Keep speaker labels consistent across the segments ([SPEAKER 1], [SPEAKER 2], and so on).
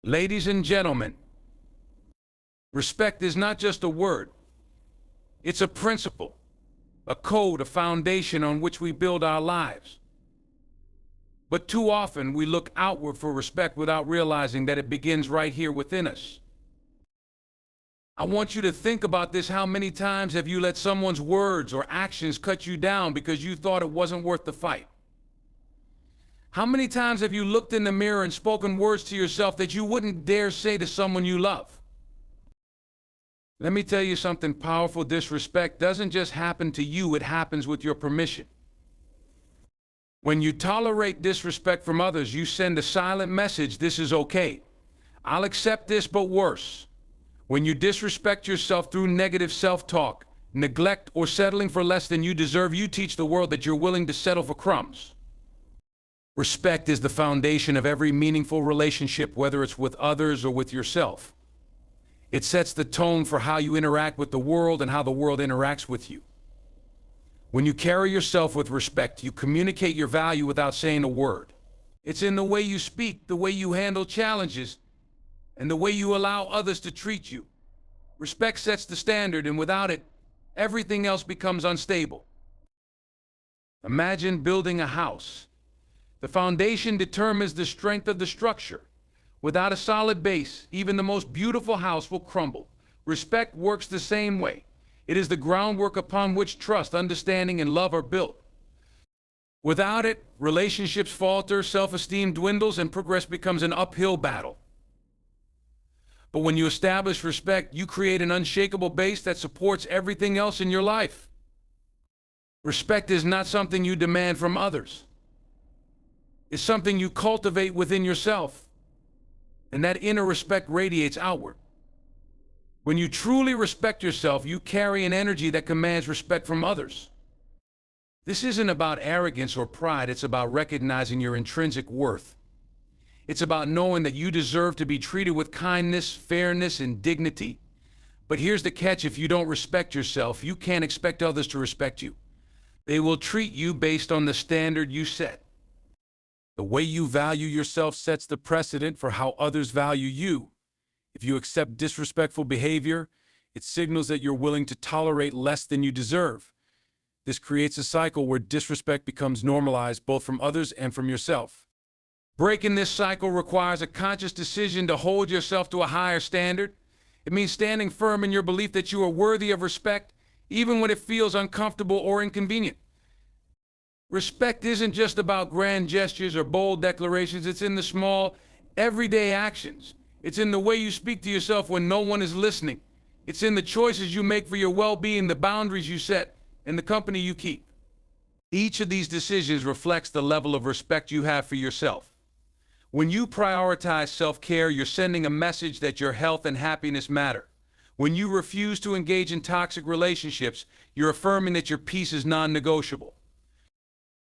[SPEAKER 1] Ladies and gentlemen, respect is not just a word. It's a principle, a code, a foundation on which we build our lives. But too often we look outward for respect without realizing that it begins right here within us. I want you to think about this. How many times have you let someone's words or actions cut you down because you thought it wasn't worth the fight? How many times have you looked in the mirror and spoken words to yourself that you wouldn't dare say to someone you love? Let me tell you something powerful. Disrespect doesn't just happen to you, it happens with your permission. When you tolerate disrespect from others, you send a silent message: this is okay. I'll accept this, but worse. When you disrespect yourself through negative self-talk, neglect, or settling for less than you deserve, you teach the world that you're willing to settle for crumbs. Respect is the foundation of every meaningful relationship, whether it's with others or with yourself. It sets the tone for how you interact with the world and how the world interacts with you. When you carry yourself with respect, you communicate your value without saying a word. It's in the way you speak, the way you handle challenges, and the way you allow others to treat you. Respect sets the standard, and without it, everything else becomes unstable. Imagine building a house. The foundation determines the strength of the structure. Without a solid base, even the most beautiful house will crumble. Respect works the same way. It is the groundwork upon which trust, understanding, and love are built. Without it, relationships falter, self-esteem dwindles, and progress becomes an uphill battle. But when you establish respect, you create an unshakable base that supports everything else in your life. Respect is not something you demand from others. It's something you cultivate within yourself. And that inner respect radiates outward. When you truly respect yourself, you carry an energy that commands respect from others. This isn't about arrogance or pride, it's about recognizing your intrinsic worth. It's about knowing that you deserve to be treated with kindness, fairness, and dignity. But here's the catch: if you don't respect yourself, you can't expect others to respect you. They will treat you based on the standard you set. The way you value yourself sets the precedent for how others value you. If you accept disrespectful behavior, it signals that you're willing to tolerate less than you deserve. This creates a cycle where disrespect becomes normalized both from others and from yourself. Breaking this cycle requires a conscious decision to hold yourself to a higher standard. It means standing firm in your belief that you are worthy of respect, even when it feels uncomfortable or inconvenient. Respect isn't just about grand gestures or bold declarations. It's in the small, everyday actions. It's in the way you speak to yourself when no one is listening. It's in the choices you make for your well-being, the boundaries you set, and the company you keep. Each of these decisions reflects the level of respect you have for yourself. When you prioritize self-care, you're sending a message that your health and happiness matter. When you refuse to engage in toxic relationships, you're affirming that your peace is non-negotiable.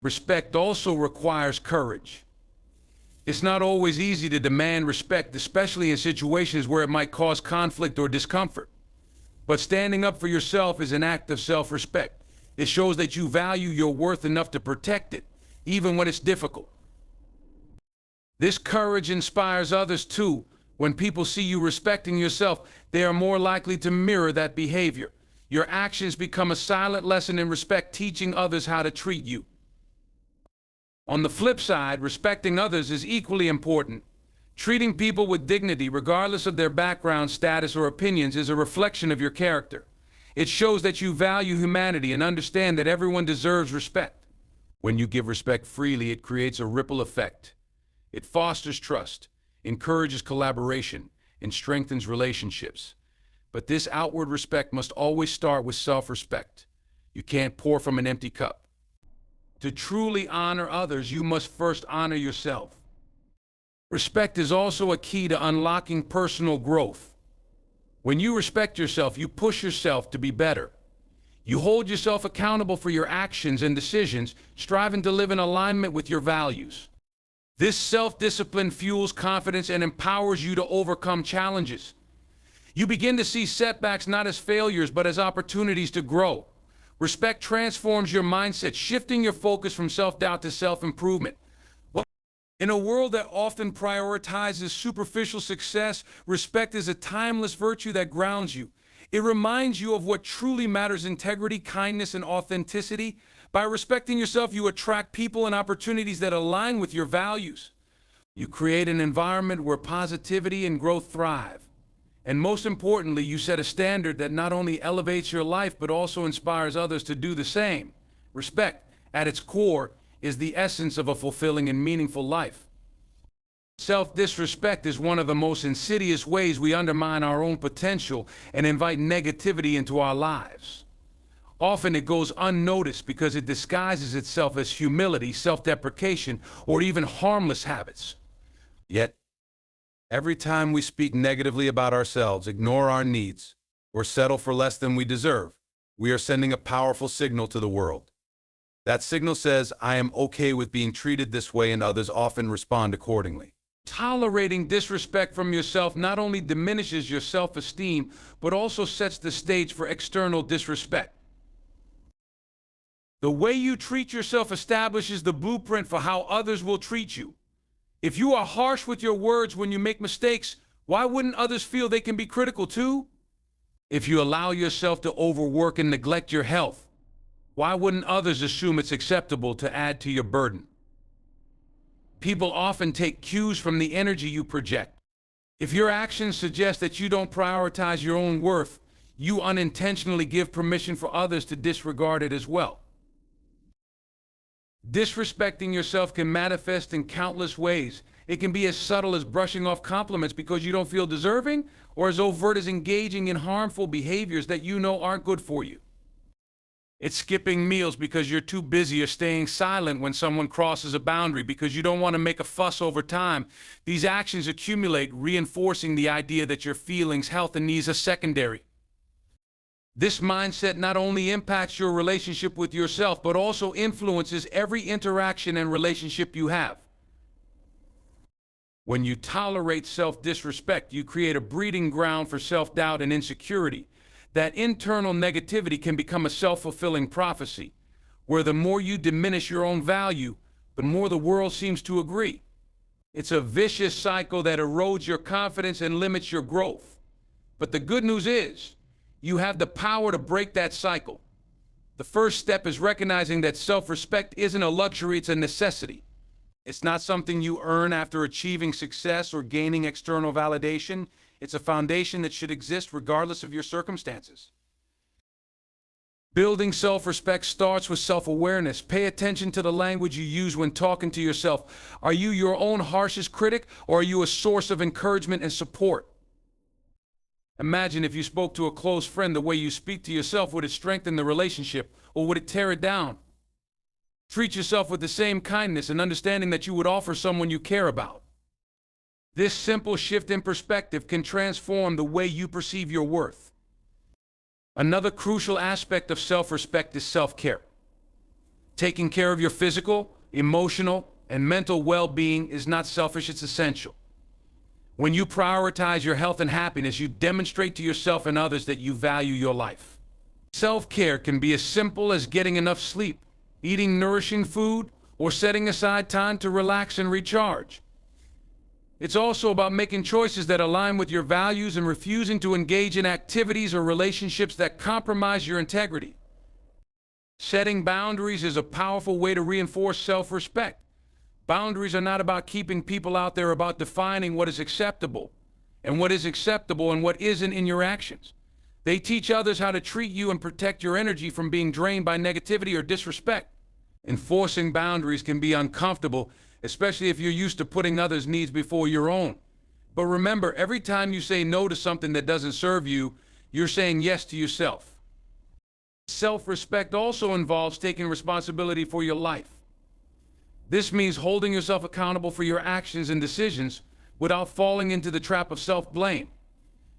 [SPEAKER 1] Respect also requires courage. It's not always easy to demand respect, especially in situations where it might cause conflict or discomfort. But standing up for yourself is an act of self-respect. It shows that you value your worth enough to protect it, even when it's difficult. This courage inspires others too. When people see you respecting yourself, they are more likely to mirror that behavior. Your actions become a silent lesson in respect, teaching others how to treat you. On the flip side, respecting others is equally important. Treating people with dignity, regardless of their background, status, or opinions, is a reflection of your character. It shows that you value humanity and understand that everyone deserves respect. When you give respect freely, it creates a ripple effect. It fosters trust, encourages collaboration, and strengthens relationships. But this outward respect must always start with self-respect. You can't pour from an empty cup. To truly honor others, you must first honor yourself. Respect is also a key to unlocking personal growth. When you respect yourself, you push yourself to be better. You hold yourself accountable for your actions and decisions, striving to live in alignment with your values. This self-discipline fuels confidence and empowers you to overcome challenges. You begin to see setbacks not as failures, but as opportunities to grow. Respect transforms your mindset, shifting your focus from self-doubt to self-improvement. In a world that often prioritizes superficial success, respect is a timeless virtue that grounds you. It reminds you of what truly matters: integrity, kindness, and authenticity. By respecting yourself, you attract people and opportunities that align with your values. You create an environment where positivity and growth thrive. And most importantly, you set a standard that not only elevates your life, but also inspires others to do the same. Respect, at its core, is the essence of a fulfilling and meaningful life. Self-disrespect is one of the most insidious ways we undermine our own potential and invite negativity into our lives. Often it goes unnoticed because it disguises itself as humility, self-deprecation, or even harmless habits. Yet, every time we speak negatively about ourselves, ignore our needs, or settle for less than we deserve, we are sending a powerful signal to the world. That signal says, I am okay with being treated this way, and others often respond accordingly. Tolerating disrespect from yourself not only diminishes your self-esteem, but also sets the stage for external disrespect. The way you treat yourself establishes the blueprint for how others will treat you. If you are harsh with your words when you make mistakes, why wouldn't others feel they can be critical too? If you allow yourself to overwork and neglect your health, why wouldn't others assume it's acceptable to add to your burden? People often take cues from the energy you project. If your actions suggest that you don't prioritize your own worth, you unintentionally give permission for others to disregard it as well. Disrespecting yourself can manifest in countless ways. It can be as subtle as brushing off compliments because you don't feel deserving, or as overt as engaging in harmful behaviors that you know aren't good for you. It's skipping meals because you're too busy, or staying silent when someone crosses a boundary because you don't want to make a fuss over time. These actions accumulate, reinforcing the idea that your feelings, health, and needs are secondary. This mindset not only impacts your relationship with yourself, but also influences every interaction and relationship you have. When you tolerate self-disrespect, you create a breeding ground for self-doubt and insecurity. That internal negativity can become a self-fulfilling prophecy, where the more you diminish your own value, the more the world seems to agree. It's a vicious cycle that erodes your confidence and limits your growth. But the good news is, you have the power to break that cycle. The first step is recognizing that self-respect isn't a luxury, it's a necessity. It's not something you earn after achieving success or gaining external validation. It's a foundation that should exist regardless of your circumstances. Building self-respect starts with self-awareness. Pay attention to the language you use when talking to yourself. Are you your own harshest critic, or are you a source of encouragement and support? Imagine if you spoke to a close friend the way you speak to yourself. Would it strengthen the relationship, or would it tear it down? Treat yourself with the same kindness and understanding that you would offer someone you care about. This simple shift in perspective can transform the way you perceive your worth. Another crucial aspect of self-respect is self-care. Taking care of your physical, emotional, and mental well-being is not selfish, it's essential. When you prioritize your health and happiness, you demonstrate to yourself and others that you value your life. Self-care can be as simple as getting enough sleep, eating nourishing food, or setting aside time to relax and recharge. It's also about making choices that align with your values and refusing to engage in activities or relationships that compromise your integrity. Setting boundaries is a powerful way to reinforce self-respect. Boundaries are not about keeping people out, they're about defining what is acceptable and what isn't in your actions. They teach others how to treat you and protect your energy from being drained by negativity or disrespect. Enforcing boundaries can be uncomfortable, especially if you're used to putting others' needs before your own. But remember, every time you say no to something that doesn't serve you, you're saying yes to yourself. Self-respect also involves taking responsibility for your life. This means holding yourself accountable for your actions and decisions without falling into the trap of self-blame.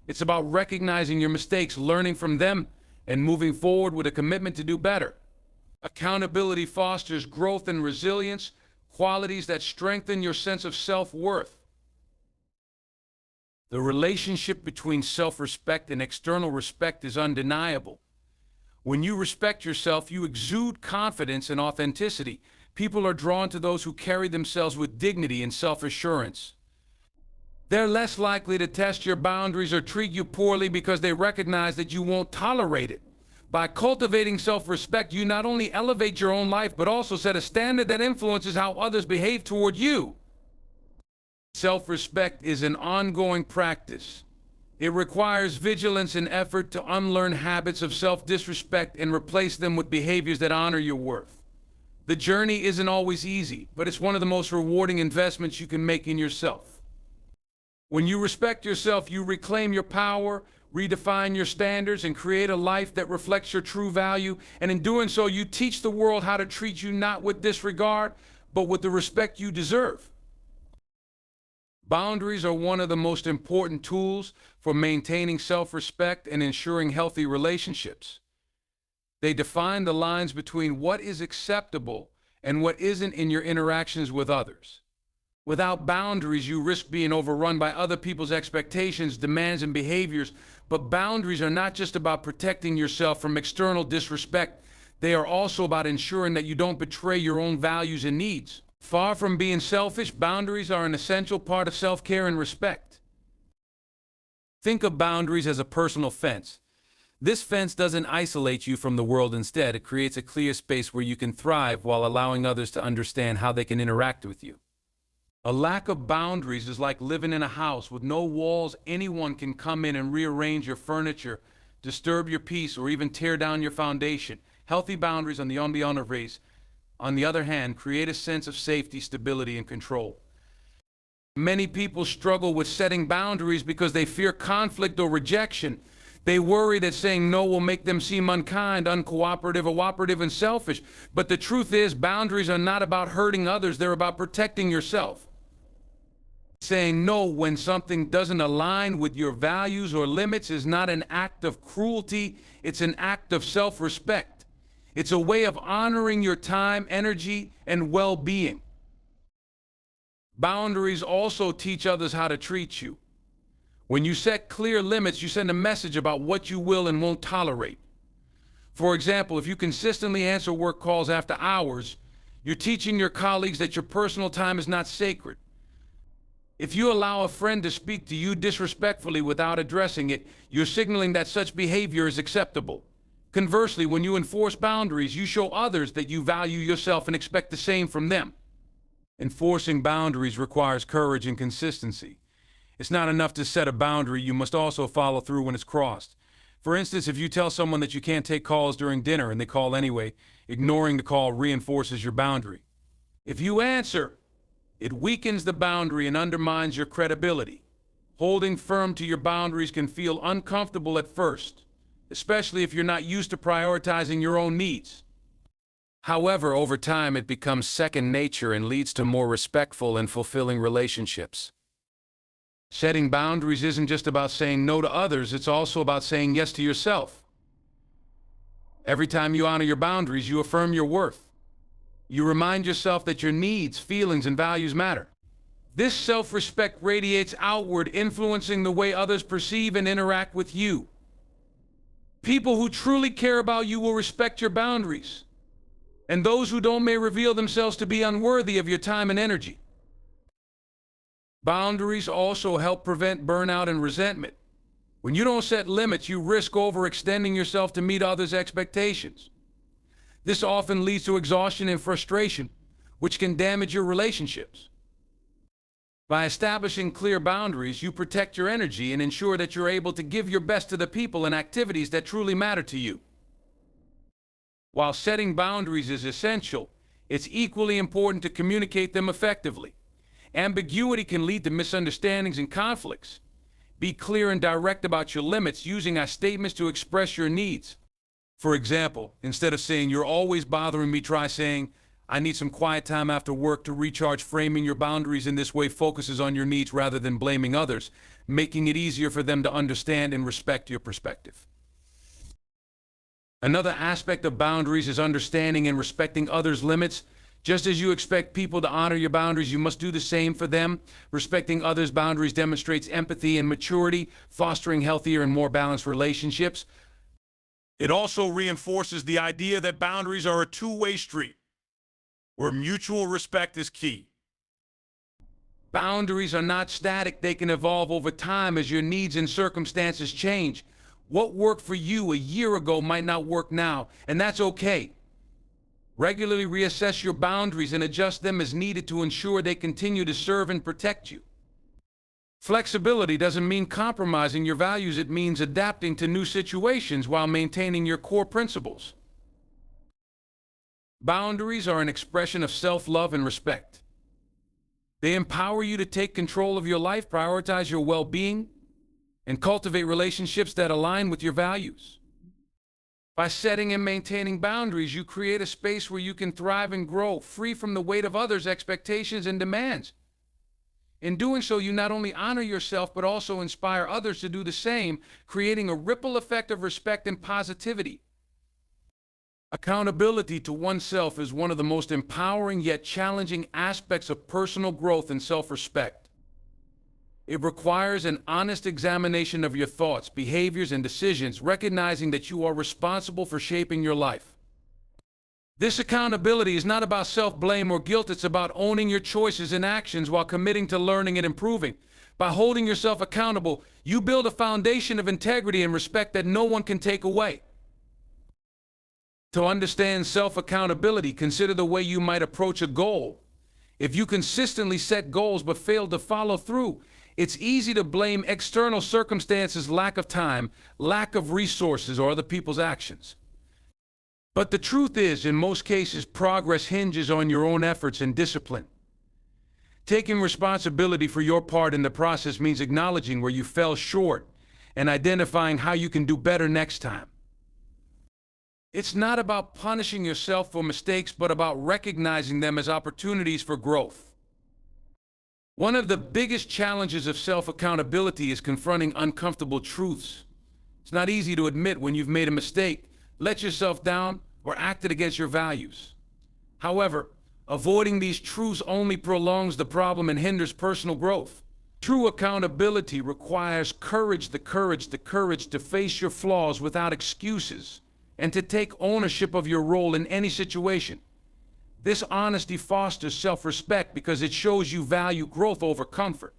[SPEAKER 1] It's about recognizing your mistakes, learning from them, and moving forward with a commitment to do better. Accountability fosters growth and resilience, qualities that strengthen your sense of self-worth. The relationship between self-respect and external respect is undeniable. When you respect yourself, you exude confidence and authenticity. People are drawn to those who carry themselves with dignity and self-assurance. They're less likely to test your boundaries or treat you poorly because they recognize that you won't tolerate it. By cultivating self-respect, you not only elevate your own life, but also set a standard that influences how others behave toward you. Self-respect is an ongoing practice. It requires vigilance and effort to unlearn habits of self-disrespect and replace them with behaviors that honor your worth. The journey isn't always easy, but it's one of the most rewarding investments you can make in yourself. When you respect yourself, you reclaim your power, redefine your standards, and create a life that reflects your true value. And in doing so, you teach the world how to treat you not with disregard, but with the respect you deserve. Boundaries are one of the most important tools for maintaining self-respect and ensuring healthy relationships. They define the lines between what is acceptable and what isn't in your interactions with others. Without boundaries, you risk being overrun by other people's expectations, demands, and behaviors. But boundaries are not just about protecting yourself from external disrespect. They are also about ensuring that you don't betray your own values and needs. Far from being selfish, boundaries are an essential part of self-care and respect. Think of boundaries as a personal fence. This fence doesn't isolate you from the world. Instead, it creates a clear space where you can thrive while allowing others to understand how they can interact with you. A lack of boundaries is like living in a house with no walls. Anyone can come in and rearrange your furniture, disturb your peace, or even tear down your foundation. Healthy boundaries, on the other hand, create a sense of safety, stability, and control. Many people struggle with setting boundaries because they fear conflict or rejection. They worry that saying no will make them seem unkind, uncooperative, and selfish. But the truth is, boundaries are not about hurting others, they're about protecting yourself. Saying no when something doesn't align with your values or limits is not an act of cruelty, it's an act of self-respect. It's a way of honoring your time, energy, and well-being. Boundaries also teach others how to treat you. When you set clear limits, you send a message about what you will and won't tolerate. For example, if you consistently answer work calls after hours, you're teaching your colleagues that your personal time is not sacred. If you allow a friend to speak to you disrespectfully without addressing it, you're signaling that such behavior is acceptable. Conversely, when you enforce boundaries, you show others that you value yourself and expect the same from them. Enforcing boundaries requires courage and consistency. It's not enough to set a boundary, you must also follow through when it's crossed. For instance, if you tell someone that you can't take calls during dinner and they call anyway, ignoring the call reinforces your boundary. If you answer, it weakens the boundary and undermines your credibility. Holding firm to your boundaries can feel uncomfortable at first, especially if you're not used to prioritizing your own needs. However, over time it becomes second nature and leads to more respectful and fulfilling relationships. Setting boundaries isn't just about saying no to others, it's also about saying yes to yourself. Every time you honor your boundaries, you affirm your worth. You remind yourself that your needs, feelings, and values matter. This self-respect radiates outward, influencing the way others perceive and interact with you. People who truly care about you will respect your boundaries, and those who don't may reveal themselves to be unworthy of your time and energy. Boundaries also help prevent burnout and resentment. When you don't set limits, you risk overextending yourself to meet others' expectations. This often leads to exhaustion and frustration, which can damage your relationships. By establishing clear boundaries, you protect your energy and ensure that you're able to give your best to the people and activities that truly matter to you. While setting boundaries is essential, it's equally important to communicate them effectively. Ambiguity can lead to misunderstandings and conflicts. Be clear and direct about your limits, using statements to express your needs. For example, instead of saying, "You're always bothering me," try saying, "I need some quiet time after work to recharge." Framing your boundaries in this way focuses on your needs rather than blaming others, making it easier for them to understand and respect your perspective. Another aspect of boundaries is understanding and respecting others' limits. Just as you expect people to honor your boundaries, you must do the same for them. Respecting others' boundaries demonstrates empathy and maturity, fostering healthier and more balanced relationships. It also reinforces the idea that boundaries are a two-way street.
[SPEAKER 2] where mutual respect is key.
[SPEAKER 1] Boundaries are not static. They can evolve over time as your needs and circumstances change. What worked for you a year ago might not work now, and that's okay. Regularly reassess your boundaries and adjust them as needed to ensure they continue to serve and protect you. Flexibility doesn't mean compromising your values. It means adapting to new situations while maintaining your core principles. Boundaries are an expression of self-love and respect. They empower you to take control of your life, prioritize your well-being, and cultivate relationships that align with your values. By setting and maintaining boundaries, you create a space where you can thrive and grow, free from the weight of others' expectations and demands. In doing so, you not only honor yourself, but also inspire others to do the same, creating a ripple effect of respect and positivity. Accountability to oneself is one of the most empowering yet challenging aspects of personal growth and self-respect. It requires an honest examination of your thoughts, behaviors, and decisions, recognizing that you are responsible for shaping your life. This accountability is not about self-blame or guilt. It's about owning your choices and actions while committing to learning and improving. By holding yourself accountable, you build a foundation of integrity and respect that no one can take away. To understand self-accountability, consider the way you might approach a goal. If you consistently set goals but fail to follow through, it's easy to blame external circumstances, lack of time, lack of resources, or other people's actions. But the truth is, in most cases, progress hinges on your own efforts and discipline. Taking responsibility for your part in the process means acknowledging where you fell short and identifying how you can do better next time. It's not about punishing yourself for mistakes, but about recognizing them as opportunities for growth. One of the biggest challenges of self-accountability is confronting uncomfortable truths. It's not easy to admit when you've made a mistake, let yourself down, or acted against your values. However, avoiding these truths only prolongs the problem and hinders personal growth. True accountability requires courage, the courage to face your flaws without excuses, and to take ownership of your role in any situation. This honesty fosters self-respect because it shows you value growth over comfort.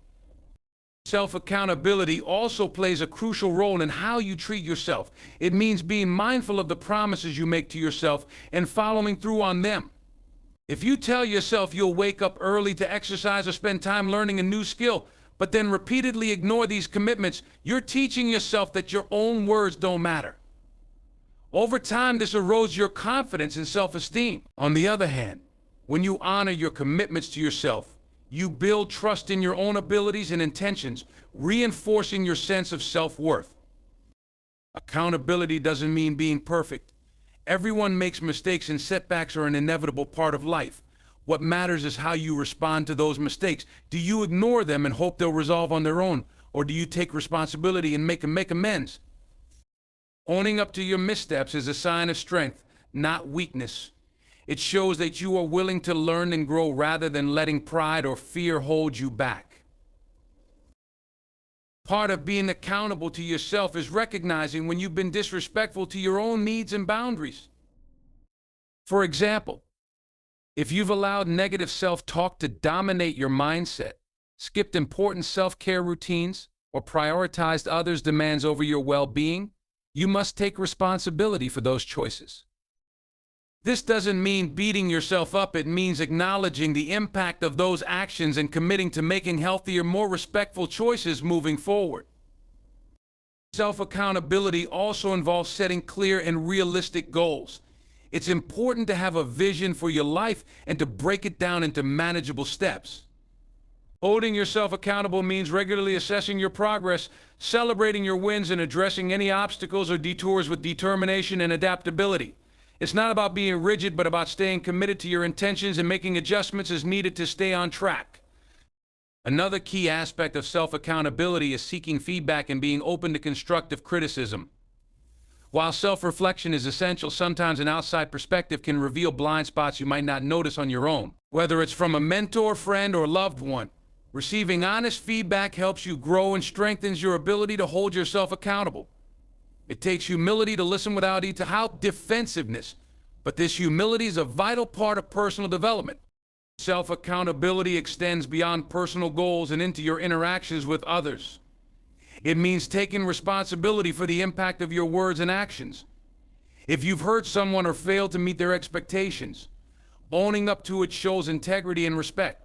[SPEAKER 1] Self-accountability also plays a crucial role in how you treat yourself. It means being mindful of the promises you make to yourself and following through on them. If you tell yourself you'll wake up early to exercise or spend time learning a new skill, but then repeatedly ignore these commitments, you're teaching yourself that your own words don't matter. Over time, this erodes your confidence and self-esteem. On the other hand, when you honor your commitments to yourself, you build trust in your own abilities and intentions, reinforcing your sense of self-worth. Accountability doesn't mean being perfect. Everyone makes mistakes, and setbacks are an inevitable part of life. What matters is how you respond to those mistakes. Do you ignore them and hope they'll resolve on their own, or do you take responsibility and make amends? Owning up to your missteps is a sign of strength, not weakness. It shows that you are willing to learn and grow rather than letting pride or fear hold you back. Part of being accountable to yourself is recognizing when you've been disrespectful to your own needs and boundaries. For example, if you've allowed negative self-talk to dominate your mindset, skipped important self-care routines, or prioritized others' demands over your well-being, you must take responsibility for those choices. This doesn't mean beating yourself up. It means acknowledging the impact of those actions and committing to making healthier, more respectful choices moving forward. Self-accountability also involves setting clear and realistic goals. It's important to have a vision for your life and to break it down into manageable steps. Holding yourself accountable means regularly assessing your progress, celebrating your wins, and addressing any obstacles or detours with determination and adaptability. It's not about being rigid, but about staying committed to your intentions and making adjustments as needed to stay on track. Another key aspect of self-accountability is seeking feedback and being open to constructive criticism. While self-reflection is essential, sometimes an outside perspective can reveal blind spots you might not notice on your own. Whether it's from a mentor, friend, or loved one, receiving honest feedback helps you grow and strengthens your ability to hold yourself accountable. It takes humility to listen without defensiveness. But this humility is a vital part of personal development. Self-accountability extends beyond personal goals and into your interactions with others. It means taking responsibility for the impact of your words and actions. If you've hurt someone or failed to meet their expectations, owning up to it shows integrity and respect.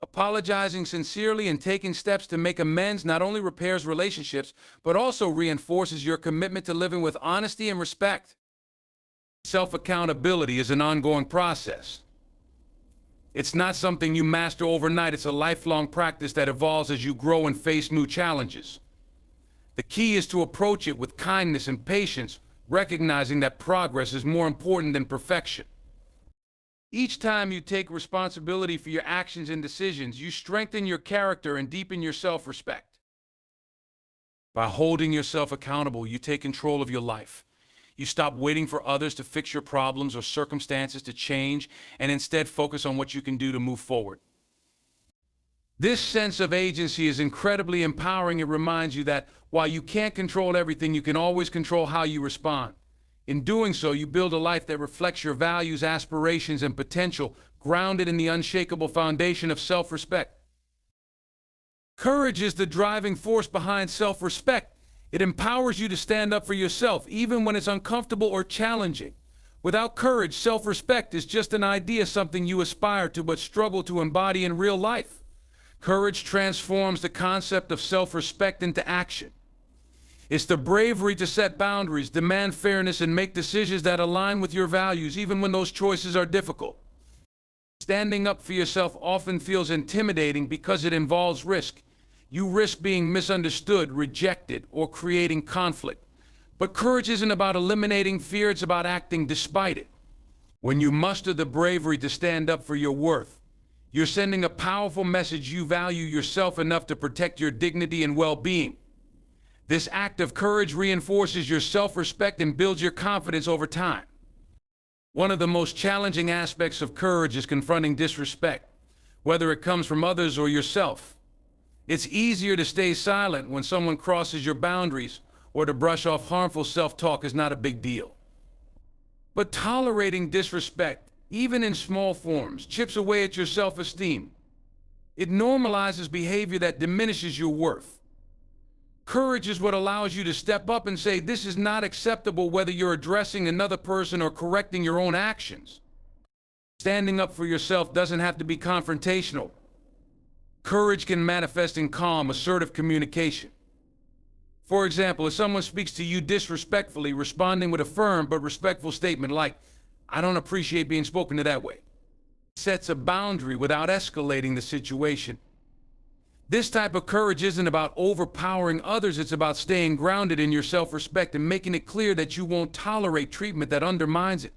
[SPEAKER 1] Apologizing sincerely and taking steps to make amends not only repairs relationships, but also reinforces your commitment to living with honesty and respect. Self-accountability is an ongoing process. It's not something you master overnight. It's a lifelong practice that evolves as you grow and face new challenges. The key is to approach it with kindness and patience, recognizing that progress is more important than perfection. Each time you take responsibility for your actions and decisions, you strengthen your character and deepen your self-respect. By holding yourself accountable, you take control of your life. You stop waiting for others to fix your problems or circumstances to change, and instead focus on what you can do to move forward. This sense of agency is incredibly empowering. It reminds you that while you can't control everything, you can always control how you respond. In doing so, you build a life that reflects your values, aspirations, and potential, grounded in the unshakable foundation of self-respect. Courage is the driving force behind self-respect. It empowers you to stand up for yourself, even when it's uncomfortable or challenging. Without courage, self-respect is just an idea, something you aspire to but struggle to embody in real life. Courage transforms the concept of self-respect into action. It's the bravery to set boundaries, demand fairness, and make decisions that align with your values, even when those choices are difficult. Standing up for yourself often feels intimidating because it involves risk. You risk being misunderstood, rejected, or creating conflict. But courage isn't about eliminating fear, it's about acting despite it. When you muster the bravery to stand up for your worth, you're sending a powerful message. You value yourself enough to protect your dignity and well-being. This act of courage reinforces your self-respect and builds your confidence over time. One of the most challenging aspects of courage is confronting disrespect, whether it comes from others or yourself. It's easier to stay silent when someone crosses your boundaries, or to brush off harmful self-talk is not a big deal. But tolerating disrespect, even in small forms, chips away at your self-esteem. It normalizes behavior that diminishes your worth. Courage is what allows you to step up and say, this is not acceptable, whether you're addressing another person or correcting your own actions. Standing up for yourself doesn't have to be confrontational. Courage can manifest in calm, assertive communication. For example, if someone speaks to you disrespectfully, responding with a firm but respectful statement like, I don't appreciate being spoken to that way, sets a boundary without escalating the situation. This type of courage isn't about overpowering others, it's about staying grounded in your self-respect and making it clear that you won't tolerate treatment that undermines it.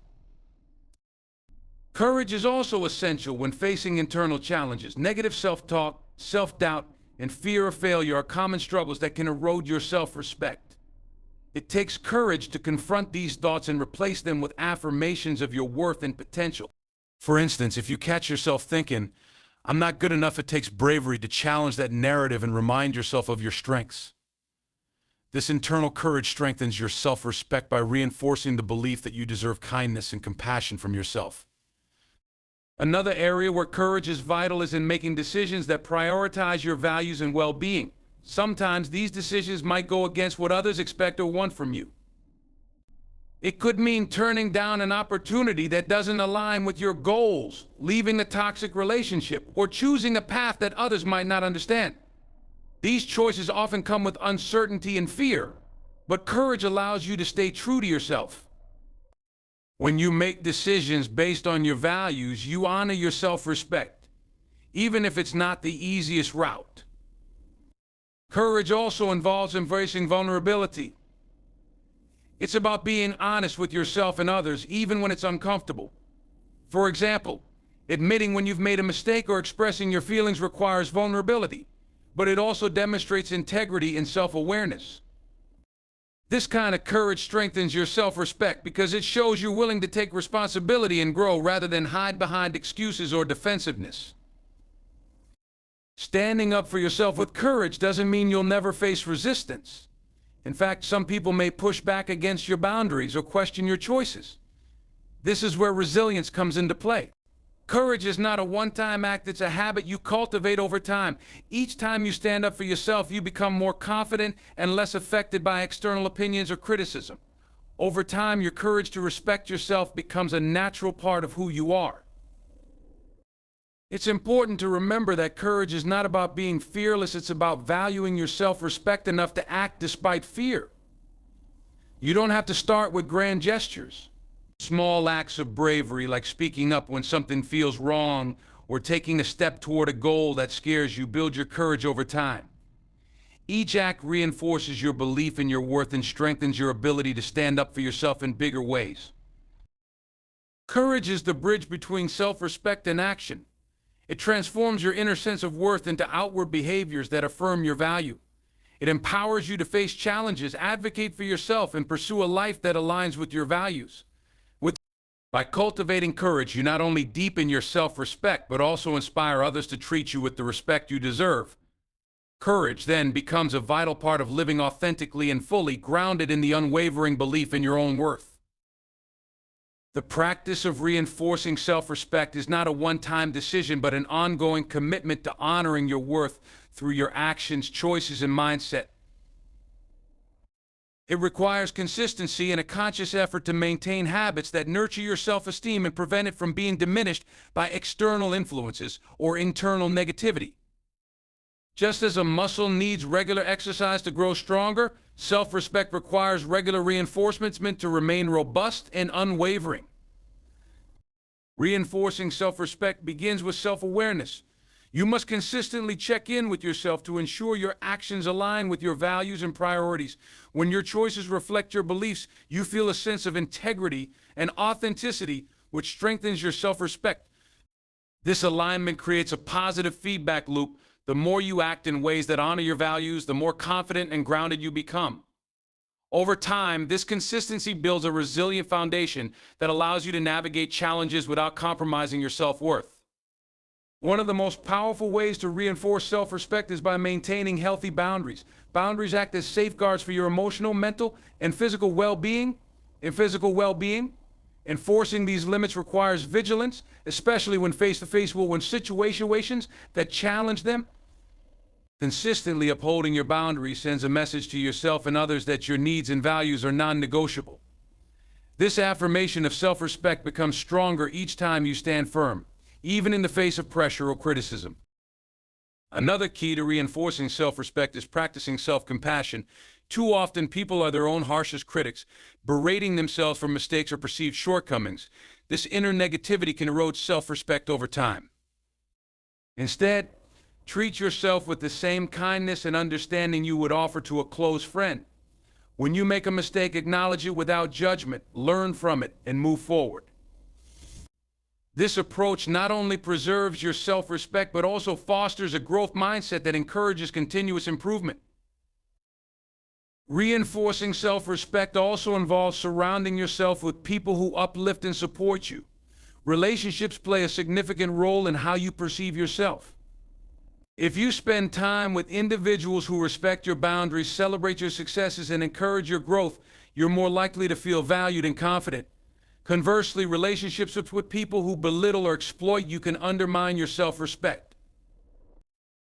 [SPEAKER 1] Courage is also essential when facing internal challenges. Negative self-talk, self-doubt, and fear of failure are common struggles that can erode your self-respect. It takes courage to confront these thoughts and replace them with affirmations of your worth and potential. For instance, if you catch yourself thinking, I'm not good enough, it takes bravery to challenge that narrative and remind yourself of your strengths. This internal courage strengthens your self-respect by reinforcing the belief that you deserve kindness and compassion from yourself. Another area where courage is vital is in making decisions that prioritize your values and well-being. Sometimes these decisions might go against what others expect or want from you. It could mean turning down an opportunity that doesn't align with your goals, leaving a toxic relationship, or choosing a path that others might not understand. These choices often come with uncertainty and fear, but courage allows you to stay true to yourself. When you make decisions based on your values, you honor your self-respect, even if it's not the easiest route. Courage also involves embracing vulnerability. It's about being honest with yourself and others, even when it's uncomfortable. For example, admitting when you've made a mistake or expressing your feelings requires vulnerability, but it also demonstrates integrity and self-awareness. This kind of courage strengthens your self-respect because it shows you're willing to take responsibility and grow rather than hide behind excuses or defensiveness. Standing up for yourself with courage doesn't mean you'll never face resistance. In fact, some people may push back against your boundaries or question your choices. This is where resilience comes into play. Courage is not a one-time act, it's a habit you cultivate over time. Each time you stand up for yourself, you become more confident and less affected by external opinions or criticism. Over time, your courage to respect yourself becomes a natural part of who you are. It's important to remember that courage is not about being fearless, it's about valuing your self-respect enough to act despite fear. You don't have to start with grand gestures. Small acts of bravery, like speaking up when something feels wrong or taking a step toward a goal that scares you, build your courage over time. Each act reinforces your belief in your worth and strengthens your ability to stand up for yourself in bigger ways. Courage is the bridge between self-respect and action. It transforms your inner sense of worth into outward behaviors that affirm your value. It empowers you to face challenges, advocate for yourself, and pursue a life that aligns with your values. By cultivating courage, you not only deepen your self-respect, but also inspire others to treat you with the respect you deserve. Courage then becomes a vital part of living authentically and fully, grounded in the unwavering belief in your own worth. The practice of reinforcing self-respect is not a one-time decision, but an ongoing commitment to honoring your worth through your actions, choices, and mindset. It requires consistency and a conscious effort to maintain habits that nurture your self-esteem and prevent it from being diminished by external influences or internal negativity. Just as a muscle needs regular exercise to grow stronger, self-respect requires regular reinforcements meant to remain robust and unwavering. Reinforcing self-respect begins with self-awareness. You must consistently check in with yourself to ensure your actions align with your values and priorities. When your choices reflect your beliefs, you feel a sense of integrity and authenticity, which strengthens your self-respect. This alignment creates a positive feedback loop. The more you act in ways that honor your values, the more confident and grounded you become. Over time, this consistency builds a resilient foundation that allows you to navigate challenges without compromising your self-worth. One of the most powerful ways to reinforce self-respect is by maintaining healthy boundaries. Boundaries act as safeguards for your emotional, mental, and physical well-being. Enforcing these limits requires vigilance, especially when face-to-face with situations that challenge them. Consistently upholding your boundaries sends a message to yourself and others that your needs and values are non-negotiable. This affirmation of self-respect becomes stronger each time you stand firm, even in the face of pressure or criticism. Another key to reinforcing self-respect is practicing self-compassion. Too often, people are their own harshest critics, berating themselves for mistakes or perceived shortcomings. This inner negativity can erode self-respect over time. Instead, treat yourself with the same kindness and understanding you would offer to a close friend. When you make a mistake, acknowledge it without judgment, learn from it, and move forward. This approach not only preserves your self-respect, but also fosters a growth mindset that encourages continuous improvement. Reinforcing self-respect also involves surrounding yourself with people who uplift and support you. Relationships play a significant role in how you perceive yourself. If you spend time with individuals who respect your boundaries, celebrate your successes, and encourage your growth, you're more likely to feel valued and confident. Conversely, relationships with people who belittle or exploit you can undermine your self-respect.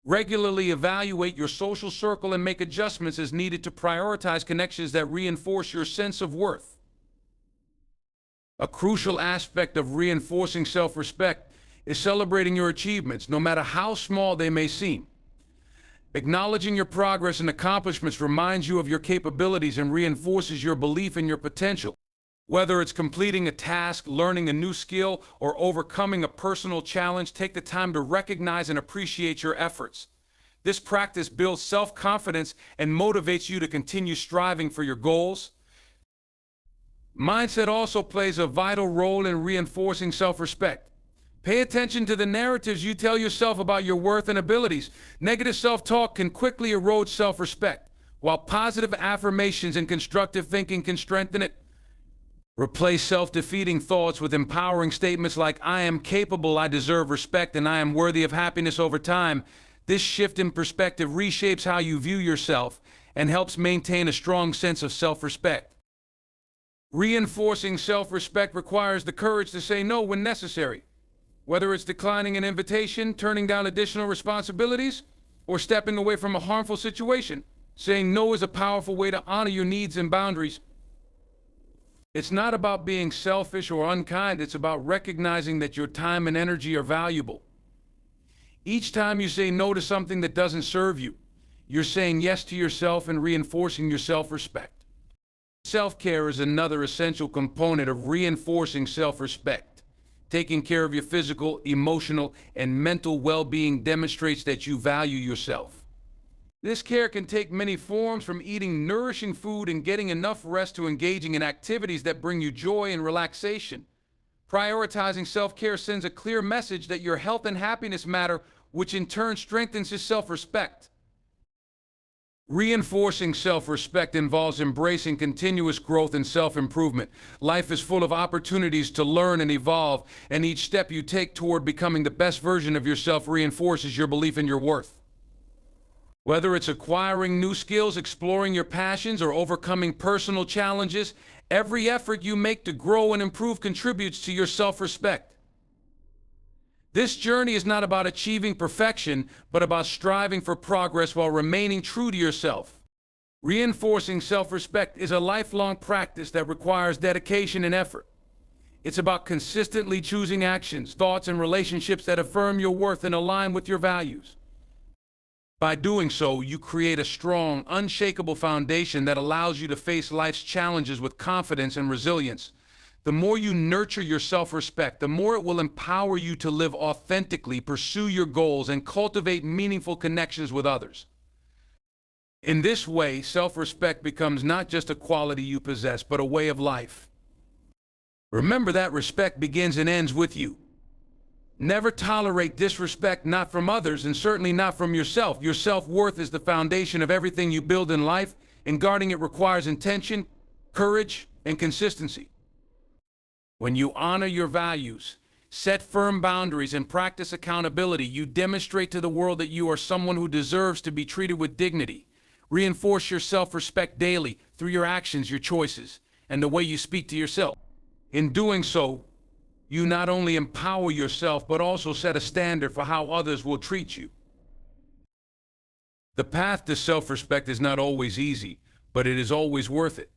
[SPEAKER 1] Regularly evaluate your social circle and make adjustments as needed to prioritize connections that reinforce your sense of worth. A crucial aspect of reinforcing self-respect is celebrating your achievements, no matter how small they may seem. Acknowledging your progress and accomplishments reminds you of your capabilities and reinforces your belief in your potential. Whether it's completing a task, learning a new skill, or overcoming a personal challenge, take the time to recognize and appreciate your efforts. This practice builds self-confidence and motivates you to continue striving for your goals. Mindset also plays a vital role in reinforcing self-respect. Pay attention to the narratives you tell yourself about your worth and abilities. Negative self-talk can quickly erode self-respect, while positive affirmations and constructive thinking can strengthen it. Replace self-defeating thoughts with empowering statements like, I am capable, I deserve respect, and I am worthy of happiness. Over time, this shift in perspective reshapes how you view yourself and helps maintain a strong sense of self-respect. Reinforcing self-respect requires the courage to say no when necessary, whether it's declining an invitation, turning down additional responsibilities, or stepping away from a harmful situation. Saying no is a powerful way to honor your needs and boundaries. It's not about being selfish or unkind, it's about recognizing that your time and energy are valuable. Each time you say no to something that doesn't serve you, you're saying yes to yourself and reinforcing your self-respect. Self-care is another essential component of reinforcing self-respect. Taking care of your physical, emotional, and mental well-being demonstrates that you value yourself. This care can take many forms, from eating nourishing food and getting enough rest to engaging in activities that bring you joy and relaxation. Prioritizing self-care sends a clear message that your health and happiness matter, which in turn strengthens your self-respect. Reinforcing self-respect involves embracing continuous growth and self-improvement. Life is full of opportunities to learn and evolve, and each step you take toward becoming the best version of yourself reinforces your belief in your worth. Whether it's acquiring new skills, exploring your passions, or overcoming personal challenges, every effort you make to grow and improve contributes to your self-respect. This journey is not about achieving perfection, but about striving for progress while remaining true to yourself. Reinforcing self-respect is a lifelong practice that requires dedication and effort. It's about consistently choosing actions, thoughts, and relationships that affirm your worth and align with your values. By doing so, you create a strong, unshakable foundation that allows you to face life's challenges with confidence and resilience. The more you nurture your self-respect, the more it will empower you to live authentically, pursue your goals, and cultivate meaningful connections with others. In this way, self-respect becomes not just a quality you possess, but a way of life. Remember that respect begins and ends with you. Never tolerate disrespect, not from others, and certainly not from yourself. Your self-worth is the foundation of everything you build in life, and guarding it requires intention, courage, and consistency. When you honor your values, set firm boundaries, and practice accountability, you demonstrate to the world that you are someone who deserves to be treated with dignity. Reinforce your self-respect daily through your actions, your choices, and the way you speak to yourself. In doing so, you not only empower yourself, but also set a standard for how others will treat you. The path to self-respect is not always easy, but it is always worth it.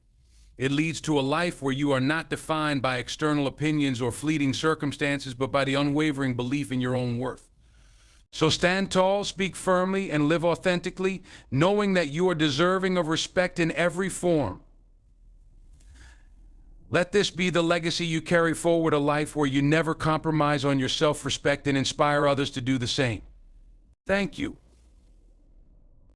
[SPEAKER 1] It leads to a life where you are not defined by external opinions or fleeting circumstances, but by the unwavering belief in your own worth. So stand tall, speak firmly, and live authentically, knowing that you are deserving of respect in every form. Let this be the legacy you carry forward, a life where you never compromise on your self-respect and inspire others to do the same. Thank you.